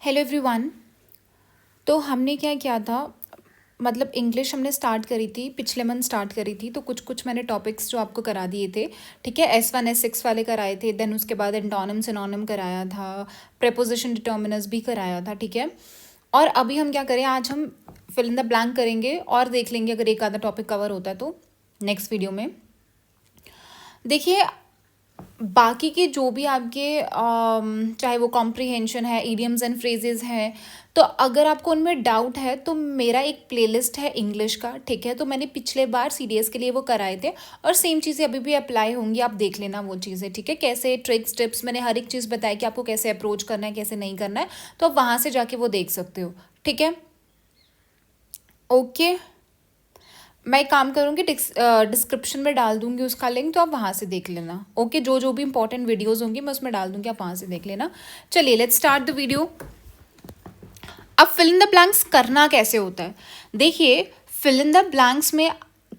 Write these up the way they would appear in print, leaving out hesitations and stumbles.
Hello everyone. तो हमने क्या किया था, मतलब इंग्लिश हमने स्टार्ट करी थी, पिछले मंथ स्टार्ट करी थी। तो कुछ कुछ मैंने टॉपिक्स जो आपको करा दिए थे, ठीक है। S1 S6 वाले कराए थे, देन उसके बाद एंटोनिम सिनोनिम कराया था, प्रेपोजिशन डिटर्मिनर्स भी कराया था, ठीक है। और अभी हम क्या करें, आज हम फिल इन द ब्लैंक करेंगे और देख लेंगे अगर एक आधा टॉपिक कवर होता है तो नेक्स्ट वीडियो में। देखिए, बाकी के जो भी आपके चाहे वो कॉम्प्रिहेंशन है, इडियम्स एंड फ्रेजेस हैं, तो अगर आपको उनमें डाउट है तो मेरा एक प्लेलिस्ट है इंग्लिश का, ठीक है। तो मैंने पिछले बार CDS के लिए वो कराए थे और सेम चीज़ें अभी भी अप्लाई होंगी, आप देख लेना वो चीज़ें, ठीक है। कैसे ट्रिक्स टिप्स मैंने हर एक चीज़ बताई कि आपको कैसे अप्रोच करना है, कैसे नहीं करना है, तो आप वहाँ से जाके वो देख सकते हो, ठीक है। ओके, मैं एक काम करूँगी, डिस्क्रिप्शन में डाल दूँगी उसका लिंक, तो आप वहाँ से देख लेना। ओके, जो जो भी इंपॉर्टेंट वीडियोज़ होंगी मैं उसमें डाल दूँगी, आप वहाँ से देख लेना। चलिए लेट्स स्टार्ट द वीडियो। अब फिल इन द ब्लैंक्स करना कैसे होता है, देखिए। फिल इन द ब्लैंक्स में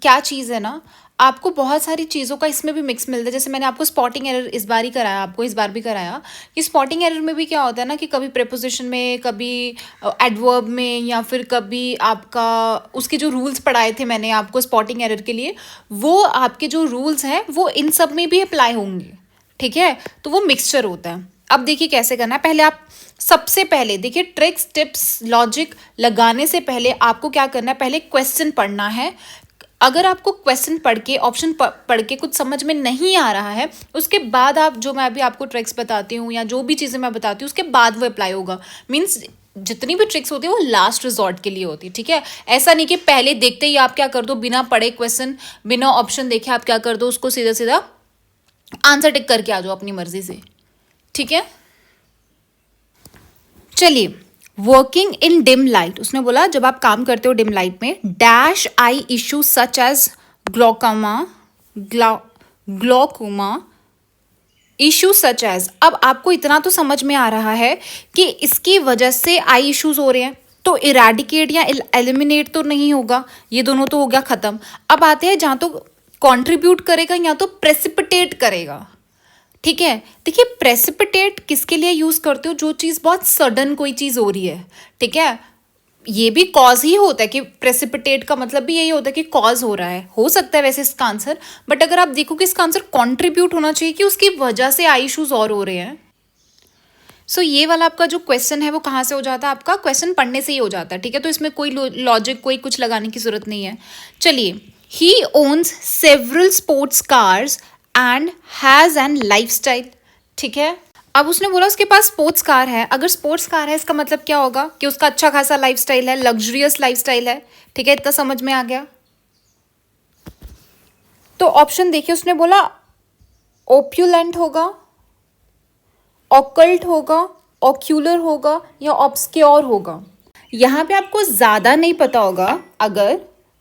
क्या चीज़ है ना, आपको बहुत सारी चीज़ों का इसमें भी मिक्स मिलता है। जैसे मैंने आपको स्पॉटिंग एरर इस बार ही कराया, आपको इस बार भी कराया कि स्पॉटिंग एरर में भी क्या होता है ना, कि कभी प्रेपोजिशन में, कभी एडवर्ब में, या फिर कभी आपका उसके जो रूल्स पढ़ाए थे मैंने आपको स्पॉटिंग एरर के लिए, वो आपके जो रूल्स हैं वो इन सब में भी अप्लाई होंगे, ठीक है। तो वो मिक्सचर होता है। अब देखिए कैसे करना है। पहले आप, सबसे पहले देखिए, ट्रिक्स टिप्स लॉजिक लगाने से पहले आपको क्या करना है, पहले क्वेश्चन पढ़ना है। अगर आपको क्वेश्चन पढ़ के, ऑप्शन पढ़ के कुछ समझ में नहीं आ रहा है, उसके बाद आप, जो मैं अभी आपको ट्रिक्स बताती हूँ या जो भी चीज़ें मैं बताती हूँ उसके बाद वो अप्लाई होगा। मीन्स जितनी भी ट्रिक्स होती है वो लास्ट रिजॉर्ट के लिए होती है, ठीक है। ऐसा नहीं कि पहले देखते ही आप क्या कर दो, बिना पढ़े क्वेश्चन, बिना ऑप्शन देखे आप क्या कर दो, उसको सीधा सीधा आंसर टिक करके आ जाओ अपनी मर्जी से, ठीक है। चलिए, वर्किंग इन डिम लाइट, उसने बोला जब आप काम करते हो डिम लाइट में, dash eye issue such as glaucoma, glaucoma issue such as. अब आपको इतना तो समझ में आ रहा है कि इसकी वजह से आई इश्यूज हो रहे हैं, तो इरेडिकेट या एलिमिनेट तो नहीं होगा, ये दोनों तो हो गया खत्म। अब आते हैं जहां तो कंट्रीब्यूट करेगा या तो प्रेसिपिटेट करेगा, ठीक है। देखिए, प्रेसिपिटेट किसके लिए यूज करते हो, जो चीज बहुत सडन कोई चीज हो रही है, ठीक है। ये भी कॉज ही होता है, कि प्रेसिपिटेट का मतलब भी यही होता है कि कॉज हो रहा है, हो सकता है वैसे इसका आंसर, बट अगर आप देखो कि इसका आंसर कंट्रीब्यूट होना चाहिए कि उसकी वजह से आई इश्यूज और हो रहे हैं। सो ये वाला आपका जो क्वेश्चन है वो कहाँ से हो जाता है, आपका क्वेश्चन पढ़ने से ही हो जाता है, ठीक है। तो इसमें कोई लॉजिक, कोई कुछ लगाने की जरूरत नहीं है। चलिए, he owns several sports cars and has an lifestyle, ठीक है। अब उसने बोला उसके पास स्पोर्ट्स कार है। अगर स्पोर्ट्स कार है इसका मतलब क्या होगा, कि उसका अच्छा खासा लाइफस्टाइल है, लग्जरियस लाइफस्टाइल है, ठीक है। इतना समझ में आ गया। तो ऑप्शन देखिए, उसने बोला ओप्यूलेंट होगा, ऑकल्ट होगा, ऑक्यूलर होगा, या ऑब्सक्योर होगा। यहाँ पे आपको ज़्यादा नहीं पता होगा अगर,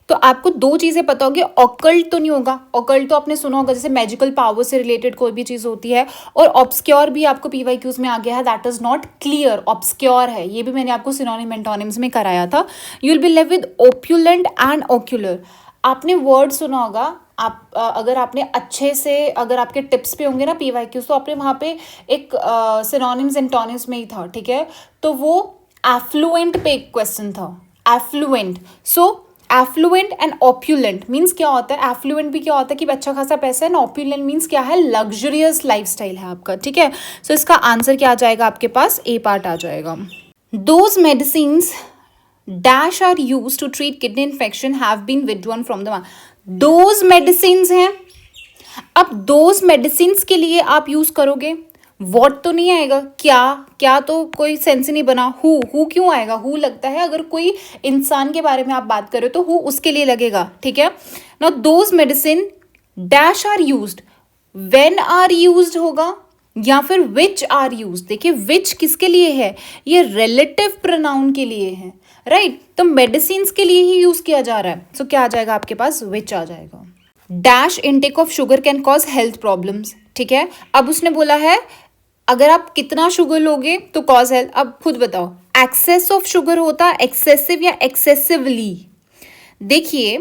तो आपको दो चीज़ें पता होगी। ऑकल्ट तो नहीं होगा, ऑकल्ट तो आपने सुना होगा, जैसे मैजिकल पावर से रिलेटेड कोई भी चीज़ होती है। और ऑब्सक्योर भी आपको PYQs में आ गया है, that is not clear, obscure है। ये भी मैंने आपको सिनोनिम एंटोनिम्स में कराया था। You will be left with opulent and ocular. आपने वर्ड सुना होगा, आप अगर आपने अच्छे से, अगर आपके टिप्स पे होंगे ना PYQs, तो आपने वहाँ पे एक सिनोनिम्स एंटोनिम्स में ही था, ठीक है। तो वो एफ्लुएंट पे एक क्वेश्चन था, affluent. So affluent and opulent means क्या होता है, एफ्लुएंट भी क्या होता है कि अच्छा खासा पैसा है, ऑप्यूलेंट मीन्स क्या है, लग्जरियस लाइफस्टाइल है आपका, ठीक है। सो इसका आंसर क्या आ जाएगा आपके पास, ए पार्ट आ जाएगा। Those medicines dash are use to treat kidney infection have been withdrawn from the, those medicines हैं। अब दोज मेडिसिन्स के लिए आप यूज करोगे, वॉट तो नहीं आएगा, क्या क्या तो कोई सेंस ही नहीं बना। हु क्यों आएगा, हु लगता है अगर कोई इंसान के बारे में आप बात कर रहे हो तो हु उसके लिए लगेगा, ठीक है। Now those medicine dash are used, when are used होगा, या फिर विच आर यूज। देखिए, विच किसके लिए है, ये रिलेटिव प्रोनाउन के लिए है, राइट। तो मेडिसिन के लिए ही यूज किया जा रहा है, सो क्या आ जाएगा आपके पास, विच आ जाएगा। Dash intake of sugar cane cause health problems, ठीक है। अब उसने बोला है अगर आप कितना शुगर लोगे तो कॉज हेल्थ। अब खुद बताओ, एक्सेस ऑफ शुगर होता एक्सेसिव या एक्सेसिवली। देखिए,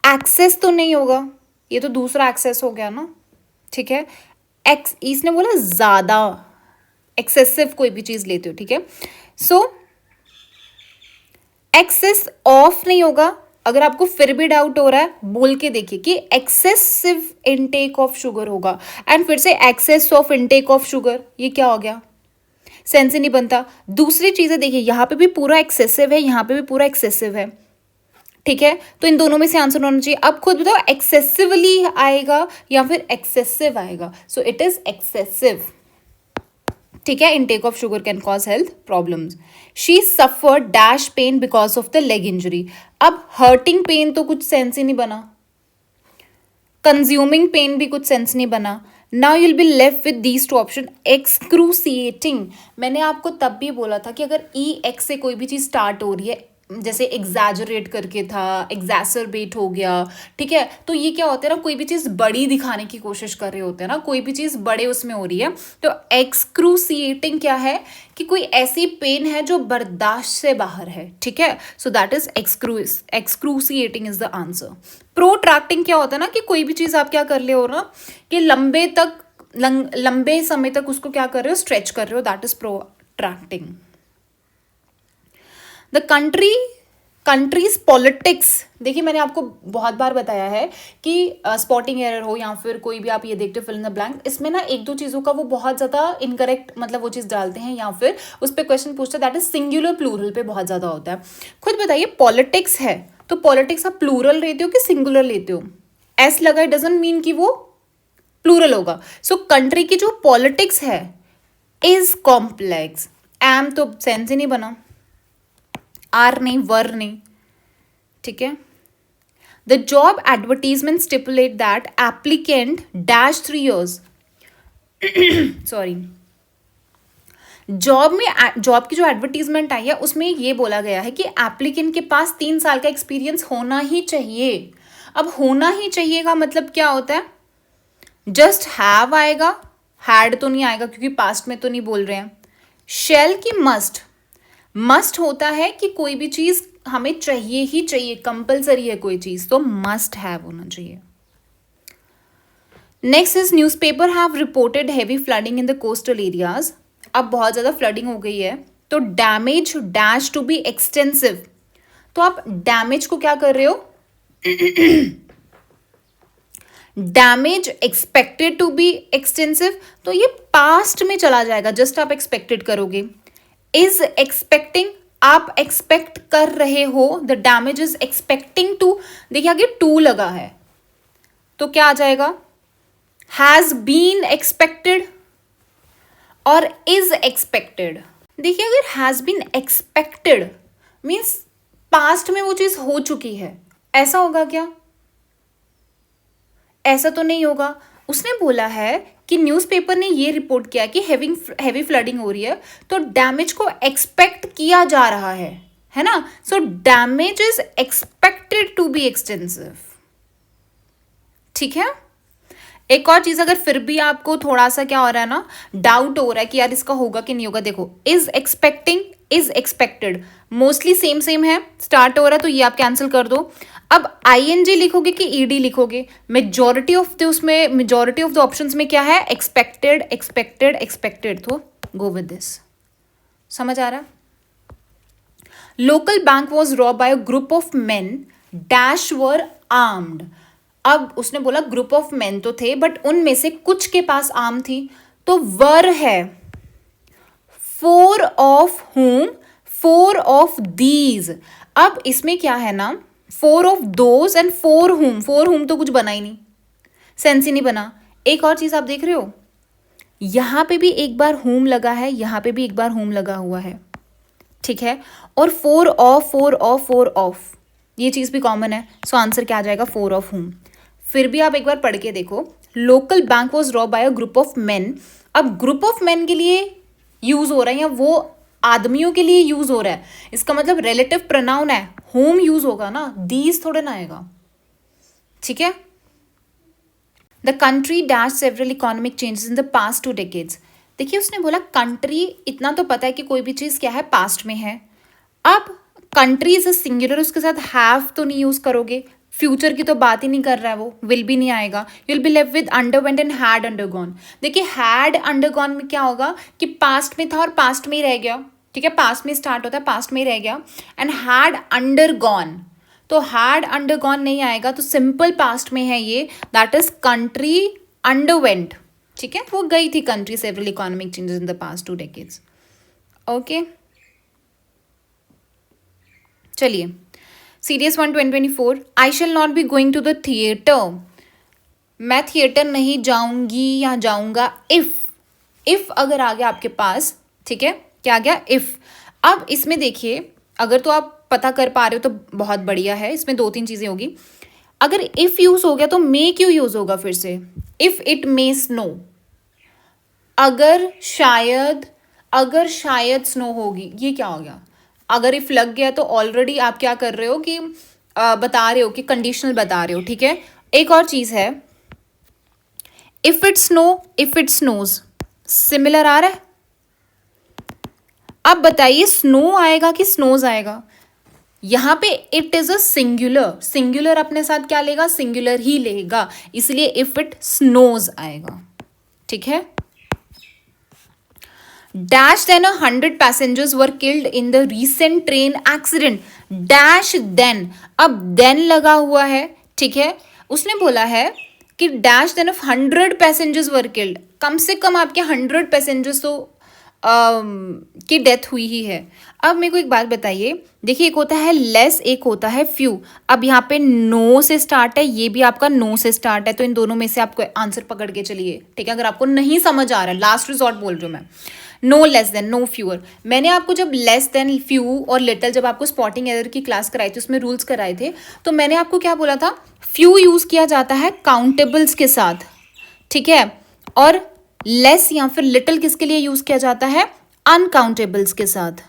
एक्सेस तो नहीं होगा, ये तो दूसरा एक्सेस हो गया ना, ठीक है। एक्स, इसने बोला ज्यादा, एक्सेसिव कोई भी चीज लेते हो, ठीक है। सो एक्सेस ऑफ नहीं होगा। अगर आपको फिर भी डाउट हो रहा है बोल के देखिए कि एक्सेसिव इनटेक ऑफ शुगर होगा, एंड फिर से excess of intake of sugar, ये क्या हो गया, सेंस ही नहीं बनता। दूसरी चीजें देखिए, यहां पे भी पूरा एक्सेसिव है, यहां पे भी पूरा एक्सेसिव है, ठीक है। तो इन दोनों में से आंसर होना चाहिए। अब खुद बताओ एक्सेसिवली आएगा या फिर एक्सेसिव आएगा। सो इट इज एक्सेसिव, ठीक है। Intake of sugar cane cause health problems. She suffer dash pain because of the leg injury. अब हर्टिंग पेन तो कुछ सेंस ही नहीं बना, कंज्यूमिंग पेन भी कुछ सेंस नहीं बना। Now you'll be left with these two option. एक्सक्रूसिएटिंग, मैंने आपको तब भी बोला था कि अगर ई एक्स से कोई भी चीज़ स्टार्ट हो रही है, जैसे एग्जैजरेट करके था, एग्जैसरबेट हो गया, ठीक है, तो ये क्या होता है ना, कोई भी चीज़ बड़ी दिखाने की कोशिश कर रहे होते हैं ना, कोई भी चीज़ बड़े उसमें हो रही है। तो एक्सक्रूसिएटिंग क्या है कि कोई ऐसी पेन है जो बर्दाश्त से बाहर है, ठीक है। So that is excruciating is the answer. Protracting क्या होता है ना कि कोई भी चीज़ आप क्या कर रहे हो ना कि लंबे समय तक उसको क्या कर रहे हो, स्ट्रेच कर रहे हो, that is protracting. The country's politics, देखिए मैंने आपको बहुत बार बताया है कि स्पॉटिंग एरर हो या फिर कोई भी आप ये देखते हो फिल इन द ब्लैंक, इसमें ना एक दो चीज़ों का वो बहुत ज़्यादा इनकरेक्ट मतलब वो चीज़ डालते हैं या फिर उस पर क्वेश्चन पूछते हैं, दैट इज सिंगुलर प्लूरल पे बहुत ज़्यादा होता है। खुद बताइए पॉलिटिक्स है तो पॉलिटिक्स आप प्लूरल लेते हो कि सिंगुलर लेते हो? एस लगा इट डजंट मीन कि वो प्लूरल होगा। सो कंट्री की जो पॉलिटिक्स है इज कॉम्प्लेक्स। एम तो सेंस ही नहीं बना, आर नहीं, वर नहीं, ठीक है। The job advertisement stipulate that applicant dash 3 years sorry, job की जो एडवर्टीजमेंट आई है उसमें ये बोला गया है कि एप्लीकेंट के पास 3 साल का एक्सपीरियंस होना ही चाहिए। अब होना ही चाहिए का मतलब क्या होता है? जस्ट हैव आएगा, हैड तो नहीं आएगा क्योंकि पास्ट में तो नहीं बोल रहे हैं। शेल की मस्ट होता है कि कोई भी चीज हमें चाहिए ही चाहिए, कंपलसरी है कोई चीज, तो मस्ट हैव होना चाहिए। Next is newspaper have reported heavy flooding in the coastal areas. अब बहुत ज्यादा फ्लडिंग हो गई है तो damage dash to be extensive. तो आप डैमेज को क्या कर रहे हो? Damage expected to be extensive, तो ये पास्ट में चला जाएगा, जस्ट आप एक्सपेक्टेड करोगे। इज एक्सपेक्टिंग, आप एक्सपेक्ट कर रहे हो, the damage is expecting to, देखिए आगे टू लगा है तो क्या आ जाएगा? हैज बीन एक्सपेक्टेड और इज एक्सपेक्टेड। देखिए अगर has been expected means past में वो चीज हो चुकी है, ऐसा होगा क्या? ऐसा तो नहीं होगा। उसने बोला है कि न्यूज़पेपर ने ये रिपोर्ट किया कि हैवी फ्लडिंग हो रही है तो डैमेज को एक्सपेक्ट किया जा रहा है ना। So damage is expected to be extensive, ठीक है। एक और चीज, अगर फिर भी आपको थोड़ा सा क्या हो रहा है ना, डाउट हो रहा है कि यार इसका होगा कि नहीं होगा, देखो is expecting, is expected mostly same है, स्टार्ट हो रहा है तो ये आप कैंसिल कर दो। अब आईएनजी लिखोगे कि ईडी लिखोगे? मेजॉरिटी ऑफ द ऑप्शंस में क्या है? एक्सपेक्टेड एक्सपेक्टेड एक्सपेक्टेड, तो गो विद दिस। समझ आ रहा है? Local bank was rob by a group of men dash were armed. अब उसने बोला ग्रुप ऑफ मेन तो थे बट उनमें से कुछ के पास आर्म थी, तो वर है। 4 ऑफ whom, 4 ऑफ दीज। अब इसमें क्या है ना, 4 ऑफ दोज एंड 4 whom तो कुछ बना ही नहीं, सेंस ही नहीं बना। एक और चीज आप देख रहे हो, यहां पे भी एक बार whom लगा है, यहां पे भी एक बार whom लगा हुआ है, ठीक है। और 4 ऑफ ये चीज भी कॉमन है। सो आंसर क्या आ जाएगा? 4 ऑफ whom। फिर भी आप एक बार पढ़ के देखो, local bank was rob by a group of men. अब ग्रुप ऑफ मेन के लिए यूज हो रहा है या वो आदमियों के लिए यूज हो रहा है, इसका मतलब रिलेटिव प्रोनाउन है, होम यूज होगा ना, दीज थोड़े ना आएगा, ठीक है। The country dash several economic changes in the past 2 decades। देखिए उसने बोला कंट्री, इतना तो पता है कि कोई भी चीज क्या है, पास्ट में है। अब कंट्री इज अ सिंगुलर, उसके साथ हैव तो नहीं यूज करोगे, फ्यूचर की तो बात ही नहीं कर रहा है, वो विल भी नहीं आएगा. You will be left with underwent and had undergone. देखिए हैड अंडरगॉन में क्या होगा कि पास्ट में था और पास्ट में ही रह गया. ठीक है, पास्ट में स्टार्ट होता है, पास्ट में ही रह गया. एंड हैड अंडरगॉन, तो हैड अंडरगॉन नहीं आएगा, तो सिंपल पास्ट में है ये. That is country underwent. ठीक है, वो गई थी country several economic changes in the past 2 decades. ओके, चलिए. Series 1 2024. I shall not be going to the theatre. मैं थिएटर नहीं जाऊंगी या जाऊंगा. इफ अगर आ गया आपके पास, ठीक है, क्या आ गया, इफ. अब इसमें देखिए, अगर तो आप पता कर पा रहे हो तो बहुत बढ़िया है. इसमें 2-3 चीजें होगी. अगर इफ यूज हो गया तो मे क्यों यूज होगा फिर से. इफ इट मे स्नो, अगर शायद स्नो होगी, ये क्या हो गया. अगर इफ लग गया तो ऑलरेडी आप क्या कर रहे हो कि बता रहे हो कि कंडीशनल बता रहे हो. ठीक है, एक और चीज है, इफ इट स्नोज, सिमिलर आ रहा है. अब बताइए स्नो आएगा कि स्नोज आएगा. यहां पे इट इज अ सिंगुलर अपने साथ क्या लेगा, सिंगुलर ही लेगा, इसलिए इफ इट स्नोज आएगा. ठीक है. Dash than 100 passengers were killed in the recent train accident. Dash than, अब देन लगा हुआ है. ठीक है, उसने बोला है कि dash than of 100 passengers were killed. कम से कम आपके 100 passengers तो की डेथ हुई ही है. अब मेरे को एक बात बताइए, देखिए एक होता है लेस, एक होता है फ्यू. अब यहाँ पे नो से स्टार्ट है, ये भी आपका नो से स्टार्ट है, तो इन दोनों में से आपको आंसर पकड़ के चलिए. ठीक है, अगर आपको नहीं समझ आ रहा है, लास्ट रिजॉर्ट बोल रही हूँ मैं. No less than, no fewer. मैंने आपको जब लेस देन, फ्यू और लिटल, जब आपको स्पॉटिंग एरर की क्लास कराई थी, उसमें रूल्स कराए थे, तो मैंने आपको क्या बोला था, फ्यू यूज किया जाता है काउंटेबल्स के साथ. ठीक है, और लेस या फिर लिटिल किसके लिए यूज किया जाता है, अनकाउंटेबल्स के साथ.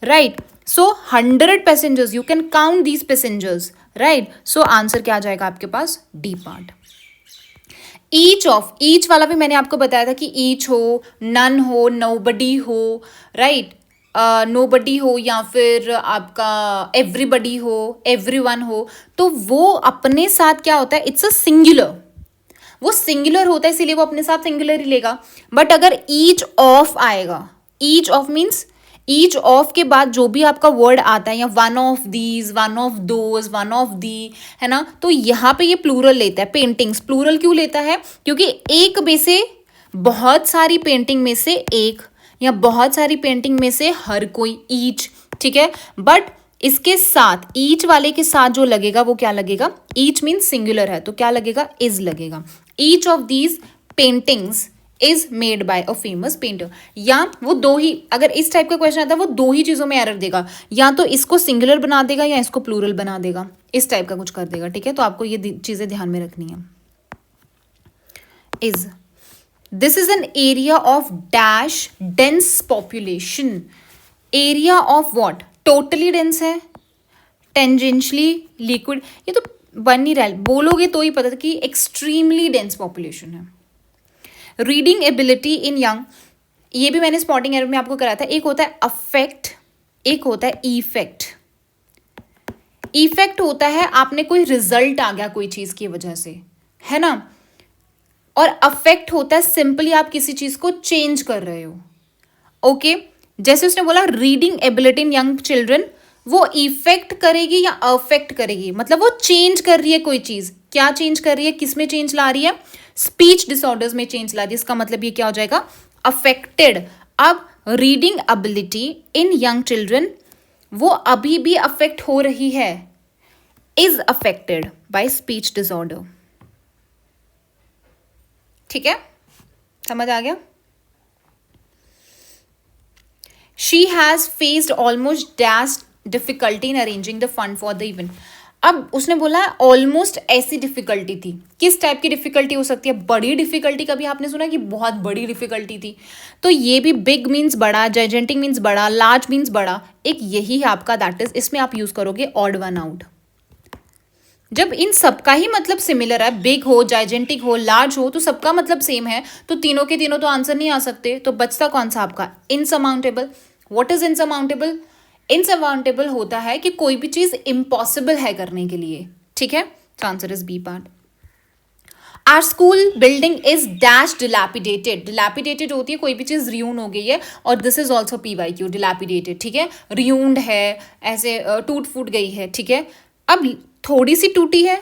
Right, so 100 passengers, you can count these passengers. Right, so answer क्या आ जाएगा आपके पास, डी पार्ट. ईच वाला भी मैंने आपको बताया था कि ईच हो, नन हो, नोबडी हो. राइट, नोबडी हो या फिर आपका एवरीबडी हो, एवरीवन हो, तो वो अपने साथ क्या होता है, इट्स अ सिंगुलर. वो सिंगुलर होता है इसीलिए वो अपने साथ सिंगुलर ही लेगा. बट अगर ईच ऑफ आएगा, each of means each of के बाद जो भी आपका वर्ड आता है, या one of these, one of those, one of the, है ना, तो यहाँ पे ये प्लूरल लेता है. पेंटिंग्स प्लूरल क्यों लेता है, क्योंकि एक में से, बहुत सारी पेंटिंग में से एक, या बहुत सारी पेंटिंग में से हर कोई, ईच. ठीक है, बट इसके साथ, ईच वाले के साथ जो लगेगा वो क्या लगेगा, ईच मीन्स सिंगुलर है तो क्या लगेगा, इज लगेगा. Each of these paintings is made by a famous painter. या वो दो ही, अगर इस टाइप का क्वेश्चन आता है वो दो ही चीजों में एरर देगा, या तो इसको सिंगुलर बना देगा या इसको प्लूरल बना देगा, इस टाइप का कुछ कर देगा. ठीक है, तो आपको ये चीजें ध्यान में रखनी है. Is, this is an area of dash dense population. Area of what, totally dense है, टेंजेंशियली लिक्विड, ये तो बन नहीं रहा, बोलोगे तो ही पता था कि एक्सट्रीमली डेंस पॉपुलेशन है. रीडिंग एबिलिटी इन यंग, ये भी मैंने स्पॉटिंग एरर में आपको कराया था. एक होता है अफेक्ट, एक होता है इफेक्ट. इफेक्ट होता है आपने कोई रिजल्ट आ गया कोई चीज की वजह से, है ना, और अफेक्ट होता है सिंपली आप किसी चीज को चेंज कर रहे हो. ओके, जैसे उसने बोला reading ability in young children, वो इफेक्ट करेगी या अफेक्ट करेगी, मतलब वो चेंज कर रही है कोई चीज. क्या चेंज कर रही है, किस में चेंज ला रही है, स्पीच डिसऑर्डर्स में चेंज ला रही है. इसका मतलब ये क्या हो जाएगा, अफेक्टेड. अब reading ability in young children, वो अभी भी अफेक्ट हो रही है, is affected by speech disorder. ठीक है, समझ आ गया. She has faced almost dash difficulty in arranging the fund for the event. अब उसने बोला ऑलमोस्ट ऐसी डिफिकल्टी थी. किस टाइप की डिफिकल्टी हो सकती है, बड़ी डिफिकल्टी. कभी आपने सुना कि बहुत बड़ी डिफिकल्टी थी, तो ये भी बिग मीन्स बड़ा, जाइजेंटिक मीन्स बड़ा, लार्ज मीन्स बड़ा. एक यही है आपका, दैट इज, इसमें आप यूज करोगे ऑड वन आउट. जब इन सबका ही मतलब सिमिलर है, बिग हो, जाइजेंटिक हो, लार्ज हो, तो सबका मतलब सेम है, तो तीनों के तीनों तो आंसर नहीं आ सकते. तो बचता कौन सा आपका, इनसरमाउंटेबल. व्हाट इज इनसरमाउंटेबल, इनसरमाउंटेबल होता है कि कोई भी चीज इम्पॉसिबल है करने के लिए. ठीक है, So answer is B part. Our school building is dash dilapidated. Dilapidated होती है कोई भी चीज़ रियून हो गई है, और this is also PYQ dilapidated. ठीक है, रियून्ड है, ऐसे टूट फूट गई है. ठीक है, अब थोड़ी सी टूटी है,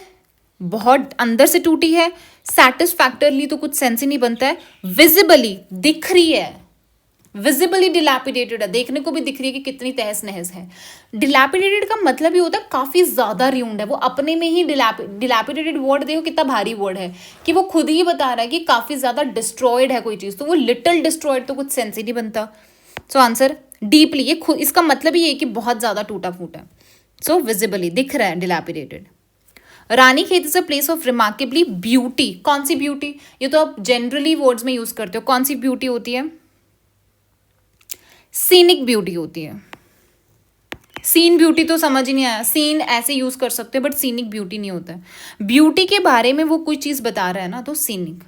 बहुत अंदर से टूटी है, सेटिस्फैक्टरली तो कुछ सेंस ही नहीं बनता है, विजिबली दिख रही है, विजिबली डिलैपिडेटेड है, देखने को भी दिख रही है कि कितनी तहस नहस है. डिलैपिडेटेड का मतलब ही होता है काफ़ी ज़्यादा रियून्ड है. वो अपने में ही डिलैपिडेटेड वर्ड देखो कितना भारी वर्ड है, कि वो खुद ही बता रहा है कि काफ़ी ज़्यादा डिस्ट्रॉयड है कोई चीज़. तो वो लिटिल डिस्ट्रॉयड तो कुछ सेंस ही नहीं बनता. सो आंसर डीपली, ये खुद इसका मतलब ही ये कि बहुत ज़्यादा टूटा फूटा है. सो विजिबली दिख रहा है डिलैपिडेटेड. रानी खेत is a place of remarkably beauty. कौन सी ब्यूटी? ये तो आप जनरली वर्ड्स में यूज करते हो. कौन सी ब्यूटी होती है? सीनिक ब्यूटी होती है. सीन ब्यूटी तो समझ ही नहीं आया. सीन ऐसे यूज कर सकते हैं, बट सीनिक ब्यूटी नहीं होता है. ब्यूटी के बारे में वो कोई चीज बता रहा है ना, तो सीनिक.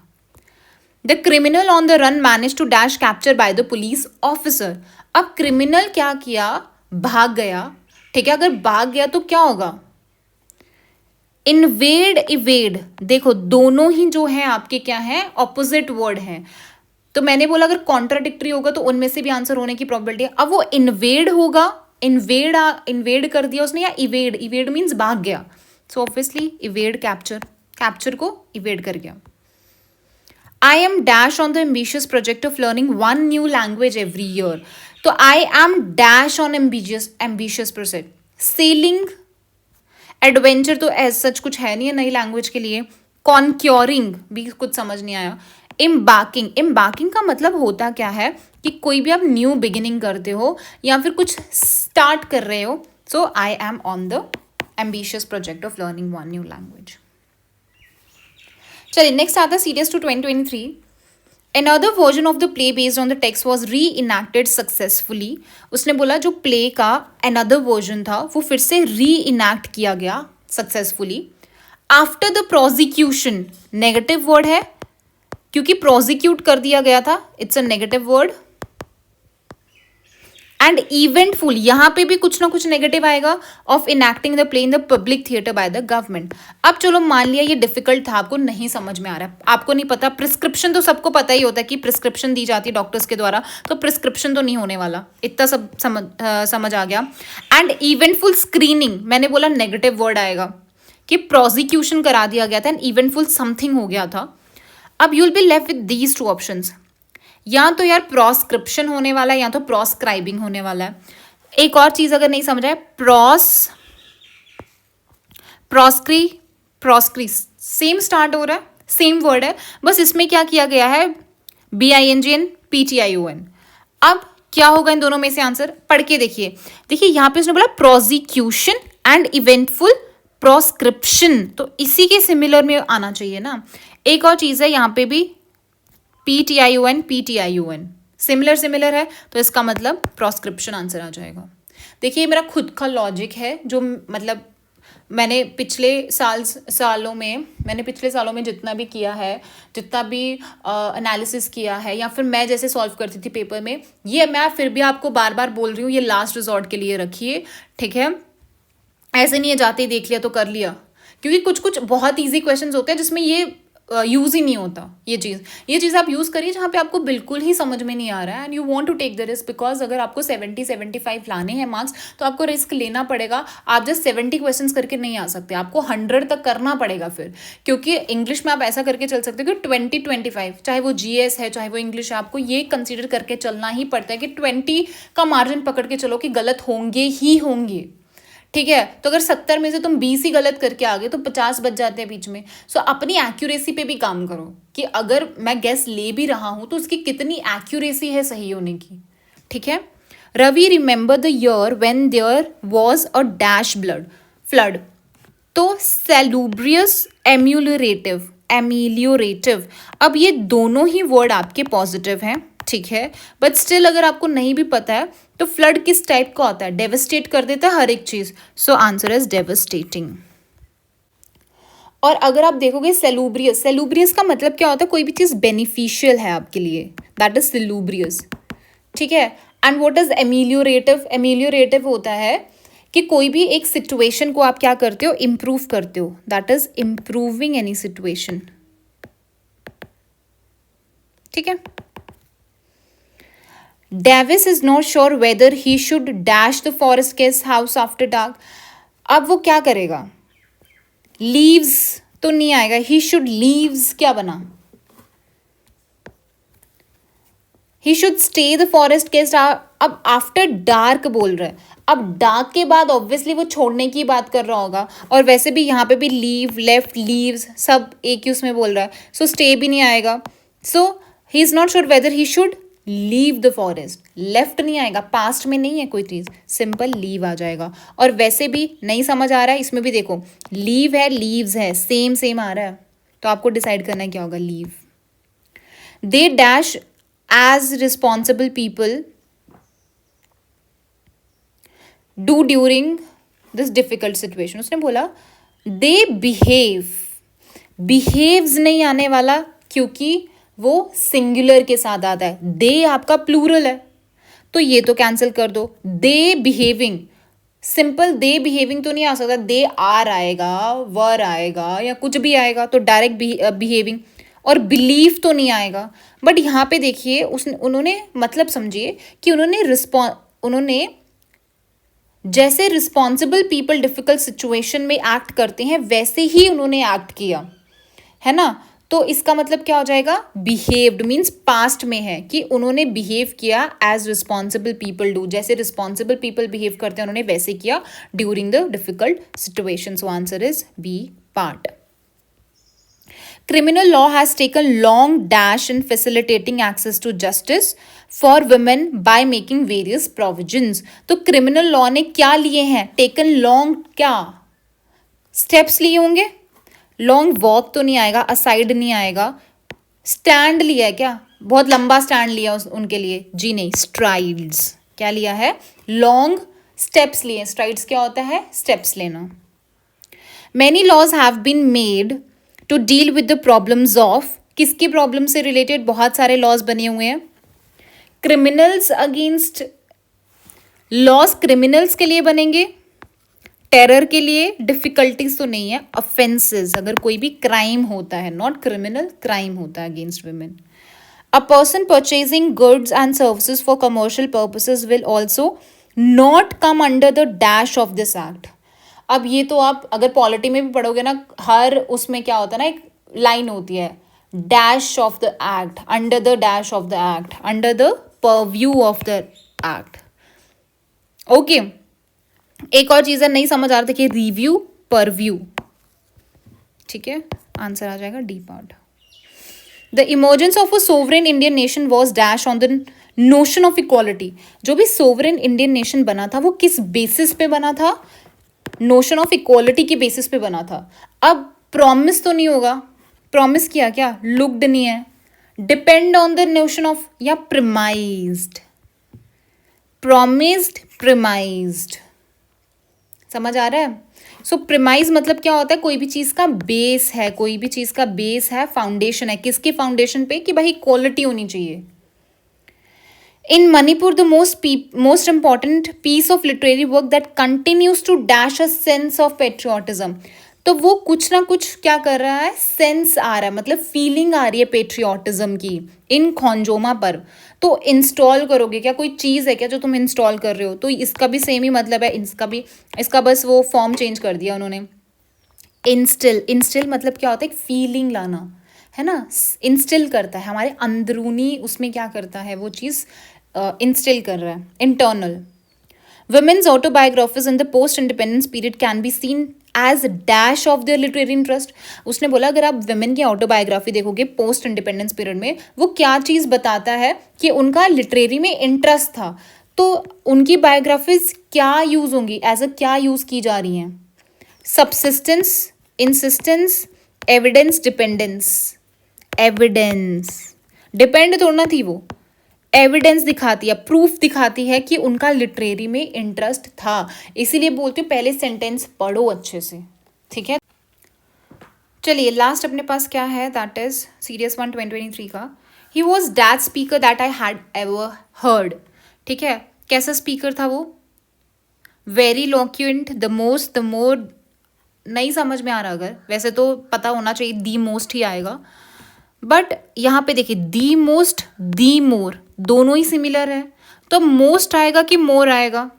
The criminal on the run manage to dash capture by the police officer. अब क्रिमिनल क्या किया? भाग गया. ठीक है, अगर भाग गया तो क्या होगा? Invade, evade. देखो दोनों ही जो है आपके क्या है, ऑपोजिट वर्ड है. तो मैंने बोला अगर कॉन्ट्राडिक्टरी होगा तो उनमें से भी आंसर होने की प्रोबेबिलिटी है. अब वो इन्वेड होगा, इन्वेड कर दिया उसने, या इवेड. इवेड मीन्स भाग गया. So obviously evade capture, capture को इवेड कर गया. I am dash on the ambitious project of learning one new language every year. तो I am dash on ambitious project. Sailing, adventure तो as such कुछ है नहीं है नई लैंग्वेज के लिए. कॉन्क्योरिंग भी कुछ समझ नहीं आया. एम्बार्किंग, एम्बार्किंग का मतलब होता क्या है कि कोई भी आप न्यू बिगिनिंग करते हो या फिर कुछ स्टार्ट कर रहे हो. So I am on the ambitious project of learning one new language. चलिए नेक्स्ट आता है series two 2023. Another version of the play based on the text was re-enacted successfully. उसने बोला जो प्ले का another version था वो फिर से re-enact किया गया successfully. After the prosecution, negative word है क्योंकि prosecute कर दिया गया था, it's a negative word. And eventful, यहाँ पे भी कुछ ना कुछ नेगेटिव आएगा. Of enacting the play in the public theatre by the government. अब चलो मान लिया ये डिफिकल्ट था, आपको नहीं समझ में आ रहा है, आपको नहीं पता. प्रिस्क्रिप्शन तो सबको पता ही होता है कि प्रिस्क्रिप्शन दी जाती है डॉक्टर्स के द्वारा, तो प्रिस्क्रिप्शन तो नहीं होने वाला. इतना सब समझ आ गया. एंड इवेंटफुल स्क्रीनिंग, मैंने बोला नेगेटिव वर्ड आएगा कि प्रोसिक्यूशन करा दिया गया था एंड इवेंटफुल समथिंग हो गया था. अब you will be left with these two options. या तो यार प्रोस्क्रिप्शन होने वाला है या तो प्रोस्क्राइबिंग होने वाला है. एक और चीज अगर नहीं समझ रहा है, प्रोस्क्री सेम स्टार्ट हो रहा है, सेम वर्ड है, बस इसमें क्या किया गया है, BINGN PTION. अब क्या होगा इन दोनों में से आंसर? पढ़ के देखिए. देखिए यहाँ पे उसने बोला प्रोसिक्यूशन एंड इवेंटफुल प्रोस्क्रिप्शन, तो इसी के सिमिलर में आना चाहिए ना. एक और चीज है यहाँ पे भी PTION सिमिलर है, तो इसका मतलब प्रोस्क्रिप्शन आंसर आ जाएगा. देखिए मेरा खुद का लॉजिक है, जो मतलब मैंने पिछले सालों में जितना भी किया है, जितना भी एनालिसिस किया है, या फिर मैं जैसे सॉल्व करती थी पेपर में, ये मैं फिर भी आपको बार बार बोल रही हूँ, ये लास्ट रिजॉर्ट के लिए रखिए. ठीक है, ऐसे नहीं है जाते ही देख लिया तो कर लिया, क्योंकि कुछ कुछ बहुत ईजी क्वेश्चंस होते हैं जिसमें ये यूज़ ही नहीं होता. ये चीज़ आप यूज़ करिए जहाँ पे आपको बिल्कुल ही समझ में नहीं आ रहा है and you want to take the risk, because अगर आपको 70-75 लाने हैं मार्क्स तो आपको रिस्क लेना पड़ेगा. आप जस्ट 70 क्वेश्चंस करके नहीं आ सकते, आपको 100 तक करना पड़ेगा फिर, क्योंकि इंग्लिश में आप ऐसा करके चल सकते हो कि 20-25, चाहे वो GS है चाहे वो इंग्लिश है, आपको ये कंसिडर करके चलना ही पड़ता है कि 20 का मार्जिन पकड़ के चलो कि गलत होंगे ही होंगे. ठीक है, तो अगर 70 में से तुम 20 ही गलत करके आ गए तो 50 बच जाते हैं बीच में. सो अपनी एक्यूरेसी पे भी काम करो कि अगर मैं गेस ले भी रहा हूं तो उसकी कितनी एक्यूरेसी है सही होने की. ठीक है. Ravi remember the year when there was a dash flood. तो सेलुब्रियस, एमिलियोरेटिव. अब ये दोनों ही वर्ड आपके पॉजिटिव हैं. ठीक है, बट स्टिल अगर आपको नहीं भी पता है तो फ्लड किस टाइप का होता है? डेविस्टेट कर देता है हर एक चीज. सो आंसर इज डेविस्टेटिंग. और अगर आप देखोगे सेलुब्रियस का मतलब क्या होता है? कोई भी चीज बेनिफिशियल है आपके लिए, दैट इज सेलुब्रियस. ठीक है. And what is ameliorative? Ameliorative होता है कि कोई भी एक सिचुएशन को आप क्या करते हो, इम्प्रूव करते हो, that is improving any situation. ठीक है। Davis is not sure whether he should dash the forest guest house after dark. अब वो क्या करेगा, लीव्स तो नहीं आएगा, ही शुड लीव्स क्या बना, he should stay the forest guest. अब आफ्टर डार्क बोल रहा है, अब डार्क के बाद ऑब्वियसली वो छोड़ने की बात कर रहा होगा, और वैसे भी यहाँ पे भी लीव, लेफ्ट, लीव्स सब एक ही उसमें बोल रहा है, सो स्टे भी नहीं आएगा। So he is not sure whether he should leave the forest, left नहीं आएगा, पास्ट में नहीं है कोई चीज़, सिंपल लीव आ जाएगा। और वैसे भी नहीं समझ आ रहा है, इसमें भी देखो लीव है, लीव्स है, सेम सेम आ रहा है, तो आपको डिसाइड करना है क्या होगा, leave. They dash as responsible people do during this difficult situation. उसने बोला दे बिहेव, बिहेव्स नहीं आने वाला क्योंकि वो सिंगुलर के साथ आता है, दे आपका प्लूरल है, तो ये तो कैंसिल कर दो। दे बिहेविंग, सिंपल दे बिहेविंग तो नहीं आ सकता, दे आर आएगा, वर आएगा, या कुछ भी आएगा, तो डायरेक्ट बिहेविंग। और बिलीव तो नहीं आएगा। बट यहाँ पे देखिए उन्होंने मतलब समझिए कि उन्होंने जैसे रिस्पॉन्सिबल पीपल डिफिकल्ट सिचुएशन में एक्ट करते हैं वैसे ही उन्होंने एक्ट किया, है ना। तो इसका मतलब क्या हो जाएगा, बिहेव्ड मीन्स पास्ट में है कि उन्होंने बिहेव किया एज रिस्पॉन्सिबल पीपल डू, जैसे रिस्पॉन्सिबल पीपल बिहेव करते हैं उन्होंने वैसे किया during the difficult situation. So answer is B part. Criminal law has taken long dash in facilitating access to justice for women by making various provisions. तो criminal law ने क्या लिए हैं, taken long क्या steps लिए होंगे, long walk तो नहीं आएगा, aside नहीं आएगा, stand लिया है क्या, बहुत लंबा stand लिया उनके लिए, जी नहीं, strides क्या लिया है, long steps लिए, strides क्या होता है, steps लेना। Many laws have been made to deal with the problems of, किसकी प्रॉब्लम से रिलेटेड बहुत सारे लॉज बने हुए हैं, क्रिमिनल्स अगेंस्ट, लॉज क्रिमिनल्स के लिए बनेंगे, टेरर के लिए, डिफिकल्टीज तो नहीं है, ऑफेंसेस अगर कोई भी क्राइम होता है, नॉट क्रिमिनल, क्राइम होता है against women. A person purchasing goods and services for commercial purposes will also not come under the dash of this act. अब ये तो आप अगर पॉलिटी में भी पढ़ोगे ना, हर उसमें क्या होता है ना, एक लाइन होती है, dash of the act, under the dash of the act, under the purview of the act. Okay, एक और चीज़ है, नहीं समझ आ रहा था कि रिव्यू, परव्यू, ठीक है, आंसर आ जाएगा D part. The emergence of a sovereign Indian nation was dash on the notion of equality. जो भी सोवरेन इंडियन नेशन बना था वो किस बेसिस पे बना था, नोशन ऑफ इक्वालिटी की बेसिस पे बना था। अब प्रॉमिस तो नहीं होगा, प्रॉमिस किया क्या, लुक्ड नहीं है, depend on the notion of, या प्रिमाइज्ड, प्रॉमिस्ड, प्रिमाइज्ड, समझ आ रहा है। सो प्रिमाइज मतलब क्या होता है, कोई भी चीज़ का बेस है, कोई भी चीज़ का बेस है, फाउंडेशन है, किसके फाउंडेशन पे, कि भाई इक्वालिटी होनी चाहिए। In Manipur, the most important piece of literary work that continues to dash a sense of patriotism. तो वो कुछ ना कुछ क्या कर रहा है, सेंस आ रहा है, मतलब फीलिंग आ रही है पेट्रियाटिज्म की इन खोंजोमा पर। तो इंस्टॉल करोगे क्या, कोई चीज़ है क्या जो तुम इंस्टॉल कर रहे हो, तो इसका भी सेम ही मतलब है, इसका भी, इसका बस वो फॉर्म चेंज कर दिया उन्होंने। इंस्टिल, इंस्टिल मतलब क्या होता है, एक फीलिंग लाना, है ना, इंस्टिल करता है हमारे अंदरूनी, उसमें क्या करता है वो चीज़, इंस्टिल कर रहा है, internal. Women's autobiographies in the post-independence period can be seen as dash of their literary interest. उसने बोला अगर आप women की ऑटोबायोग्राफी देखोगे पोस्ट इंडिपेंडेंस पीरियड में, वो क्या चीज़ बताता है कि उनका लिटरेरी में इंटरेस्ट था, तो उनकी बायोग्राफीज क्या यूज़ होंगी, एज अ क्या यूज़ की जा रही हैं, subsistence, insistence, evidence, dependence, evidence, depend थोड़ा थी वो, एविडेंस दिखाती है, प्रूफ दिखाती है कि उनका लिटरेरी में इंटरेस्ट था। इसीलिए बोलती हूँ पहले सेंटेंस पढ़ो अच्छे से, ठीक है। चलिए लास्ट अपने पास क्या है, दैट इज सीरियस 1 2023 का। He was that speaker that I had ever heard, ठीक है। कैसा स्पीकर था वो, very eloquent, the most, the more नहीं समझ में आ रहा, अगर वैसे तो पता होना चाहिए दी मोस्ट ही आएगा, बट यहाँ पे देखिए दी मोस्ट, दी मोर दोनों ही सिमिलर है, तो मोस्ट आएगा कि मोर आएगा?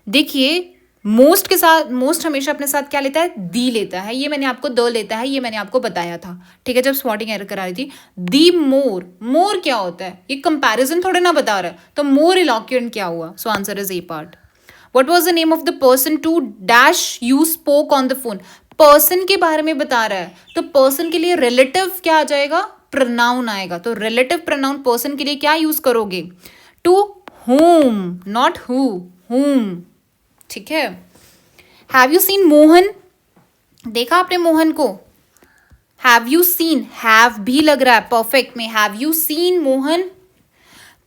देखिए मोस्ट के साथ, मोस्ट हमेशा अपने साथ क्या लेता है? दी लेता है, ये मैंने आपको द लेता है, ये मैंने आपको बताया था, ठीक है, जब स्पॉटिंग एरर करा रही थी। दी मोर, मोर क्या होता है? ये कंपैरिजन थोड़े ना बता रहा है, तो मोर इलोक्वेंट क्या हुआ? सो answer is a part. What was the name of the person to dash you spoke on the phone? Person के बारे में बता रहा है, तो पर्सन के लिए रिलेटिव क्या आ जाएगा? प्रोनाउन आएगा, तो रिलेटिव प्रोनाउन पर्सन के लिए क्या यूज करोगे? To whom, not who, whom, ठीक है। Have you seen Mohan? देखा आपने मोहन को? हैव यू सीन, हैव भी लग रहा है परफेक्ट में, हैव यू सीन मोहन?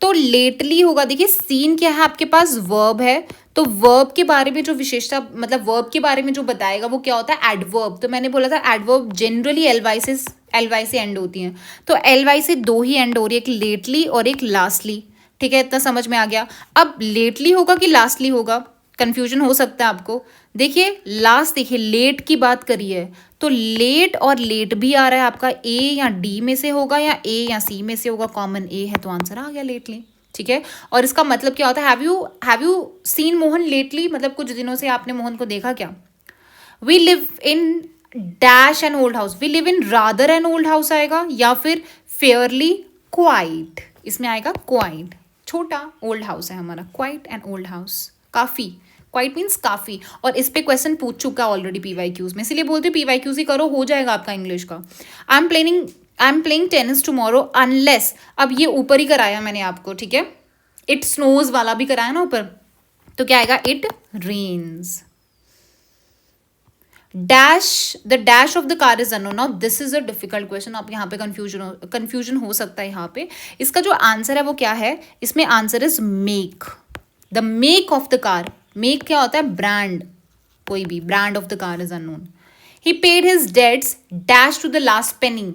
तो लेटली होगा। देखिए सीन क्या है आपके पास? वर्ब है, तो वर्ब के बारे में जो विशेषता, मतलब वर्ब के बारे में जो बताएगा वो क्या होता है? एडवर्ब। तो मैंने बोला था एडवर्ब जनरली एल वाई से एंड होती हैं, तो एल वाई से दो ही एंड हो रही है, एक लेटली और एक लास्टली, ठीक है, इतना समझ में आ गया। अब लेटली होगा कि लास्टली होगा, कंफ्यूजन हो सकता है आपको। देखिए लास्ट, देखिए लेट की बात करी है, तो लेट और लेट भी आ रहा है आपका, ए या डी में से होगा या ए या सी में से होगा, कॉमन ए है, तो आंसर आ गया लेटली, ठीक है। और इसका मतलब क्या होता है? Have you seen Mohan lately, मतलब कुछ दिनों से आपने मोहन को देखा क्या? We live in dash an old house, we live in rather an old house आएगा, या फिर फेयरली क्वाइट, इसमें आएगा क्वाइट, छोटा ओल्ड हाउस है हमारा, क्वाइट एन ओल्ड हाउस, काफी, क्वाइट मीन्स काफी। और इस पे क्वेश्चन पूछ चुका है ऑलरेडी पीवाईक्यूज में, इसलिए बोलते पीवाईक्यूज ही करो, हो जाएगा आपका इंग्लिश का। I am playing tennis tomorrow unless, अब ये ऊपर ही कराया मैंने आपको, ठीक है, इट स्नोज वाला भी कराया ना ऊपर, तो क्या आएगा? It rains. Dash, the dash of the car is unknown. Now this is a difficult question, आप यहाँ पे कंफ्यूजन हो सकता है यहाँ पे। इसका जो आंसर है वो क्या है? इसमें answer is make, the make of the car. Make क्या होता है? ब्रांड, कोई भी brand of the car is unknown. He paid his debts dash to the last penny,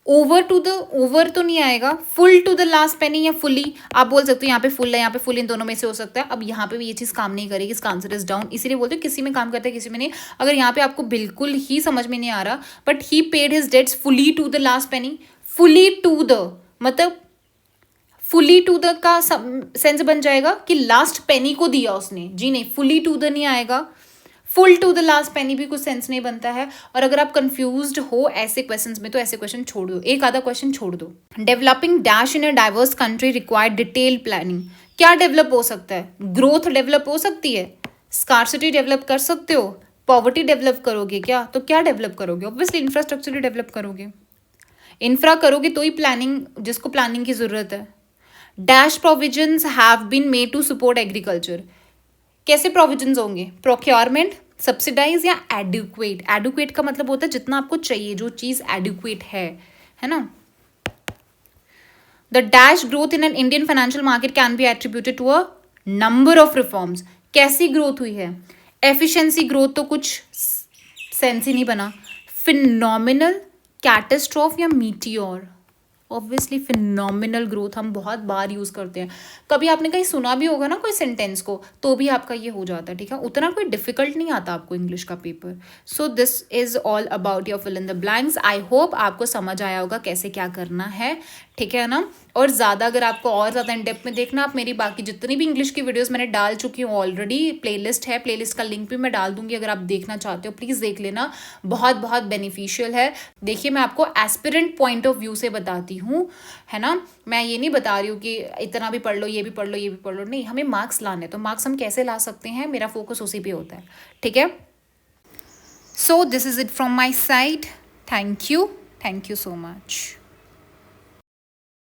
over to the, over तो नहीं आएगा, full to the last penny या fully, आप बोल सकते हो यहाँ पे फुल है, यहाँ पे फुल, इन दोनों में से हो सकता है। अब यहाँ पे भी ये चीज़ काम नहीं करेगी, इसका आंसर इज डाउन, इसीलिए बोलते हो किसी में काम करता है किसी में नहीं। अगर यहाँ पे आपको बिल्कुल ही समझ में नहीं आ रहा, but he paid his debts fully to the last penny, fully to the मतलब फुली टू द का सेंस बन जाएगा कि लास्ट पेनी को दिया उसने, जी नहीं, फुली टू द नहीं आएगा, फुल टू द लास्ट पेनी भी कुछ सेंस नहीं बनता है। और अगर आप कंफ्यूज्ड हो ऐसे क्वेश्चंस में, तो ऐसे क्वेश्चन छोड़ दो, एक आधा क्वेश्चन छोड़ दो। Developing dash in a diverse country required detail planning, क्या डेवलप हो सकता है? ग्रोथ डेवलप हो सकती है, स्कार्सिटी डेवलप कर सकते हो, पॉवर्टी डेवलप करोगे क्या? तो क्या डेवलप करोगे? ऑब्वियसली इंफ्रास्ट्रक्चर ही डेवलप करोगे, इंफ्रा करोगे तो ही प्लानिंग, जिसको प्लानिंग की जरूरत है। Dash provisions have been made to support agriculture, कैसे प्रोविजंस होंगे? प्रोक्योरमेंट, सब्सिडाइज या एडुक्वेट। एडुक्वेट का मतलब होता है जितना आपको चाहिए, जो चीज एडुक्वेट है ना। The dash growth in an Indian financial market can be attributed to a number of reforms, कैसी ग्रोथ हुई है? एफिशिएंसी ग्रोथ, तो कुछ सेंस ही नहीं बना। फिनोमिनल, कैटास्ट्रॉफ या मीटियोर? ऑब्वियसली फिनोमिनल ग्रोथ हम बहुत बार यूज करते हैं, कभी आपने कहीं सुना भी होगा ना कोई सेंटेंस को, तो भी आपका ये हो जाता है, ठीक है, उतना कोई डिफिकल्ट नहीं आता आपको इंग्लिश का पेपर। So this is all about your fill in the blanks. I hope आपको समझ आया होगा कैसे क्या करना है, ठीक है ना। और ज़्यादा अगर आपको और ज़्यादा इन डेप्थ में देखना, आप मेरी बाकी जितनी भी इंग्लिश की वीडियोस मैंने डाल चुकी हूँ ऑलरेडी, प्लेलिस्ट है, प्लेलिस्ट का लिंक भी मैं डाल दूंगी, अगर आप देखना चाहते हो प्लीज़ देख लेना, बहुत बहुत बेनिफिशियल है। देखिए मैं आपको एस्पिरेंट पॉइंट ऑफ व्यू से बताती हूँ, है ना, मैं ये नहीं बता रही हूँ कि इतना भी पढ़ लो, ये भी पढ़ लो, ये भी पढ़ लो, नहीं, हमें मार्क्स लाने, तो मार्क्स हम कैसे ला सकते हैं, मेरा फोकस उसी पे होता है, ठीक है। So this is it from my side, thank you so much.